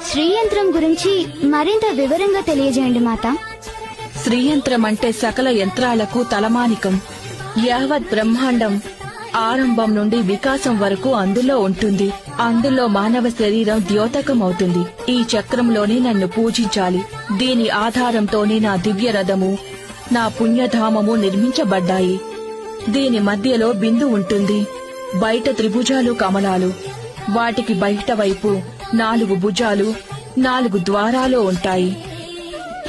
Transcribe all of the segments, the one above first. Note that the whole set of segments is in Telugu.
శ్రీయంత్రం గురించి మరింత వివరంగా తెలియజేయండి మాత. శ్రీయంత్రం అంటే సకల యంత్రాలకు తలమానికం. యావత్ బ్రహ్మాండం ఆరంభం నుండి వికాసం వరకు అందులో ఉంటుంది. అందులో మానవ శరీరం ద్యోతకమవుతుంది. ఈ చక్రంలోనే నన్ను పూజించాలి. దీని ఆధారంతోనే నా దివ్య రథము, నా పుణ్యధామము నిర్మించబడ్డాయి. దీని మధ్యలో బిందు ఉంటుంది. బయట త్రిభుజాలు కమలాలు, వాటికి బయట వైపు 4 భుజాలు, 4 ద్వారాలు ఉంటాయి.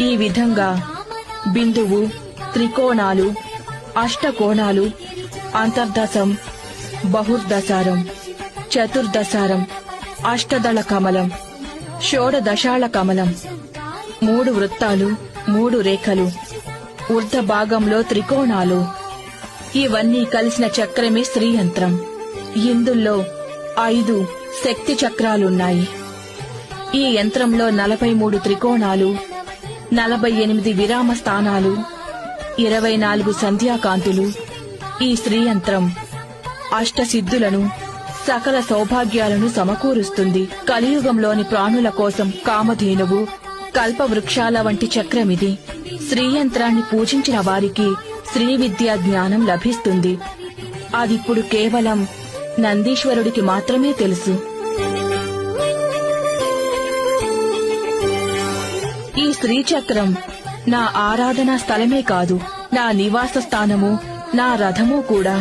ఈ విధంగా బిందువు, త్రికోణాలు, అష్టకోణాలు, అంతర్దశం, బహుర్దశారం, చతుర్దశారం, అష్టదళ కమలం, షోడదశాళ కమలం, 3 వృత్తాలు, 3 రేఖలు, ఊర్ధ భాగంలో త్రికోణాలు, ఇవన్నీ కలిసిన చక్రమే శ్రీయంత్రం. ఇందులో 5 శక్తి చక్రాలున్నాయి. ఈ యంత్రంలో 43 త్రికోణాలు, 48 విరామ స్థానాలు, 24 సంధ్యాకాంతులు. ఈ శ్రీయంత్రం అష్టసిద్ధులను, సకల సౌభాగ్యాలను సమకూరుస్తుంది. కలియుగంలోని ప్రాణుల కోసం కామధేనువు, కల్పవృక్షాల వంటి చక్రమిది. శ్రీయంత్రాన్ని పూజించిన వారికి శ్రీ విద్యా జ్ఞానం లభిస్తుంది. అదిప్పుడు కేవలం నందీశ్వరుడికి మాత్రమే తెలుసు. ఈ శ్రీచక్రం నా ఆరాధనా స్థలమే కాదు, నా నివాస స్థానము, నా రథము కూడా.